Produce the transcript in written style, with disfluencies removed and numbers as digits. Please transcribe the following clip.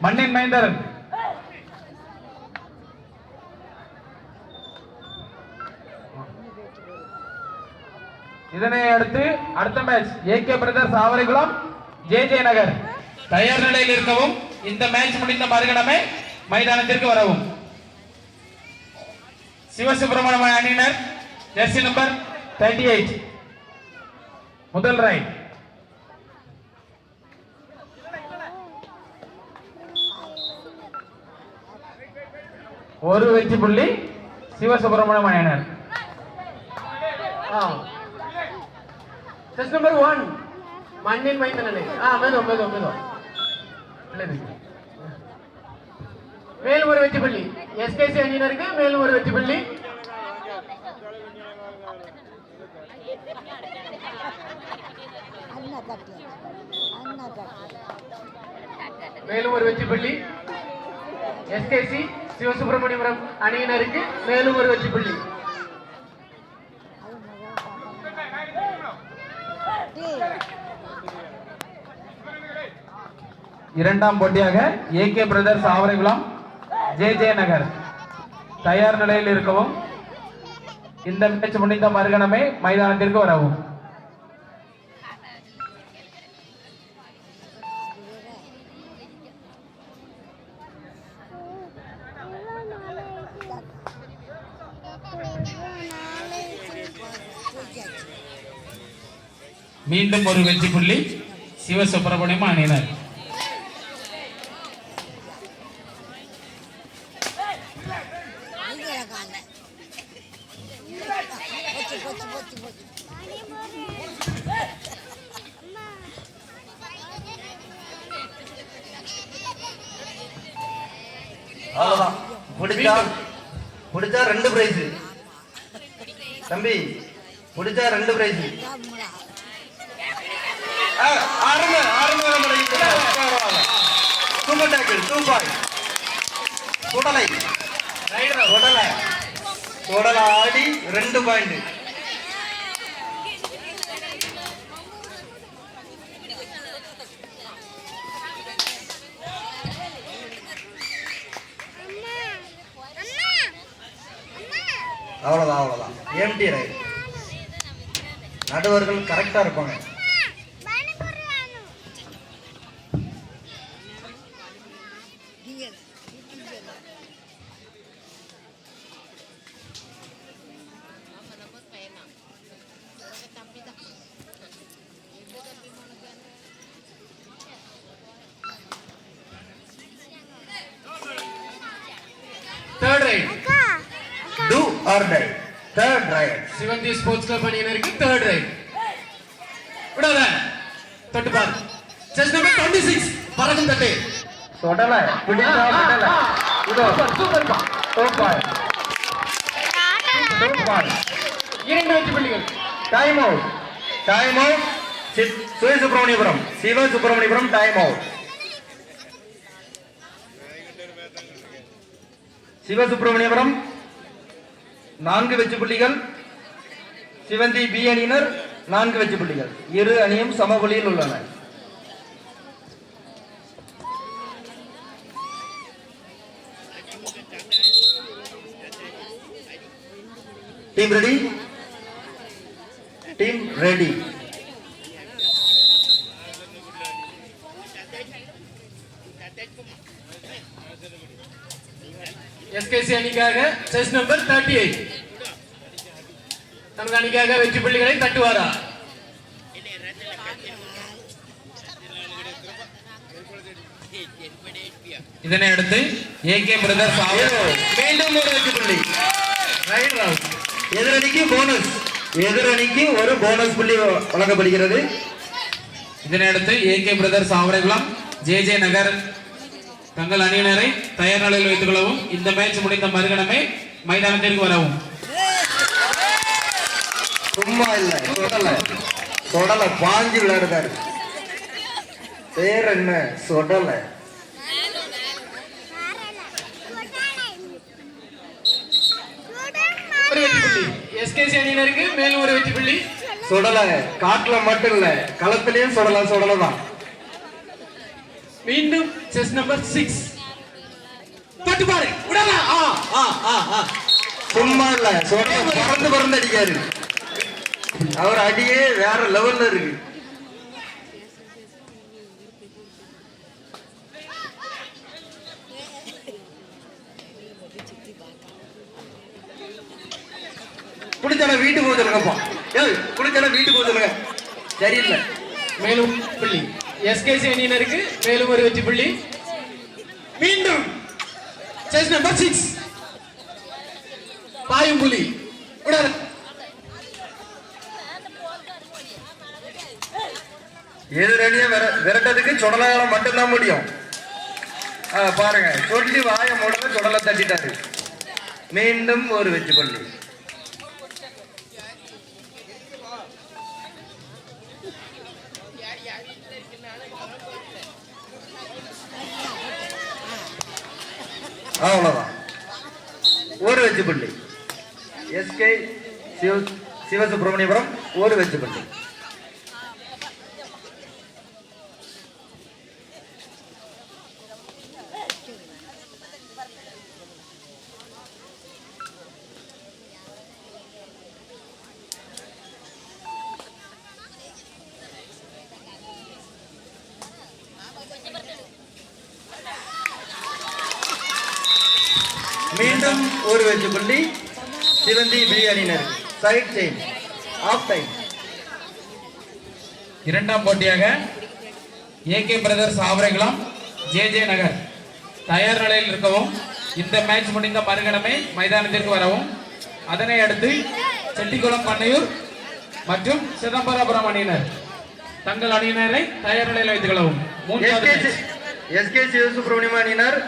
மண்ணின் மைந்தர் இதனை அடுத்து அடுத்த match AK brothers Avaraikulam J Nagar. தயார் நிலையில் இருக்கவும். இந்த மேட்ச் முடிந்த மறுகணமே மைதானத்திற்கு வரவும். சிவசுப்பிரமணியம் அணியினர் ஜெர்சி நம்பர் 38 முதல் ரைட். ஒரு வெற்றி புள்ளி சிவசுப்பிரமணியம் அணியினர். செஸ் நம்பர் 1 மண்ணின் மைந்தனே. மேலும் ஒரு வெற்றி புள்ளி எஸ்கேசி அணியினருக்கு. மேலும் ஒரு வெற்றி புள்ளி மேலும் ஒரு வெற்றி புள்ளி எஸ்கேசி சிவசுப்பிரமணியபுரம் அணியினருக்கு. மேலும் ஒரு வெற்றி புள்ளி. இரண்டாம் போட்டியாக AK brothers Avaraikulam J Nagar. தயார் நிலையில் இருக்கவும். இந்த மேட்ச் முடிந்த மறுகணமே மைதானத்திற்கு வரவும். மீண்டும் ஒரு வெற்றி புள்ளி சிவசுப்பிரமணியம் அணியினர். அவ்வளவுதான். பிடிச்சா 2 பிரைஸ் தம்பி. பிடிச்சா 2 பிரைஸ். Super tackle 2 point. தொடலை ஆடி 2 பாயிண்ட். அவ்வளவுதான். Empty right. நடுவர்கள் கரெக்டா இருப்பாங்க. Third right. Do or die. Third right. Sivanthi sports club அணியினருக்கு தேர்ட் ரைட். விடாத தொட்டு பார். செஸ் நம்பர் 26 பறக்கும் தட்டு. தொடலை பிடிச்சா தொடலை. இதோ சூப்பர் பா. சூப்பர். இரண்டு வெற்றி புள்ளிகள். Time out. Sivasubramaniyapuram time out. Sivasubramaniyapuram 4 வெற்றி புள்ளிகள். சிவந்தி பி அணியினர் 4 வெற்றி புள்ளிகள். இரு அணியும் சமபுள்ளியில் உள்ளன. Team ready. எஸ்கேசி அணிக்காக செஸ் நம்பர் 38 நமது அணிக்காக வெற்றி புள்ளிகளை தட்டுவாரா? இதனை அடுத்து ஏகே பிரதர்ஸ் மீண்டும் ஒரு வெற்றி புள்ளி. எதிரணிக்கு போனஸ். எதிரணிக்கு ஒரு போனஸ் புள்ளி வழங்கப்படுகிறது. இதனை அடுத்து ஏகே பிரதர்ஸ் ஆவரைக்குளம் ஜே நகர் தங்கள் அணியினரை தயார் நிலையில் வைத்துக் கொள்ளவும். இந்த மேட்ச் முடிந்த மறுகணமே மைதானத்திற்கு வரவும். சும்மா இல்ல, தொடல பாஞ்சு விளையாடுறாரு. பேர் என்ன? சொடல. எஸ்கேசி அணியினருக்கு மேலும் ஒரு வெற்றி புள்ளி. சொடல காட்டுல மட்டும் இல்ல, களத்திலையும் சொடலாம். மீண்டும் செஸ் நம்பர் 6 தொட்டு பாரு விடல சும்மா இல்ல பறந்து பறந்து அடிக்காரு. அவர் அடியே வேற லெவல்ல இருக்கு. குடிச்சான வீட்டுக்கு போக சொல்லுங்கப்பா. ஏய் குடிச்சான வீட்டுக்கு போக சொல்லுங்க. சரியில்லை. மேலும் புள்ளி எஸ்கேசி அணியினருக்கு மேலும் ஒரு வெற்றி புள்ளி. மீண்டும் செஸ் நம்பர் 6 பாயும் புள்ளி விடல எதிரணியை விரட்டதுக்கு சுடலால மட்டும்தான் முடியும். பாருங்க சொல்லி வாய மூடல சுடலை தட்டிட்டாரு. மீண்டும் ஒரு வெற்றி புள்ளி. அவ்வளவுதான் ஒரு வெற்றி புள்ளி. எஸ்கே சிவசுப்பிரமணியபுரம் ஒரு வெற்றி புள்ளி. மீண்டும் ஒரு வெற்றி புள்ளி சிவந்தி பி அணியினர். Side change half time. இரண்டாம் போட்டியாக AK brothers Avaraikulam J Nagar தயார் நிலையில் இருக்கவும் இந்த மேட்ச் முடிந்த மறுகணமே மைதானத்திற்கு வரவும். அதனை அடுத்து செட்டிக்குளம் பண்ணையூர் மற்றும் சிதம்பரபுரம் அணியினர் தங்கள் அணியினரை தயார் நிலையில் வைத்துக் கொள்ளவும். மூன்றாவது எஸ்கே சிவசுப்பிரமணியம் அணியினர்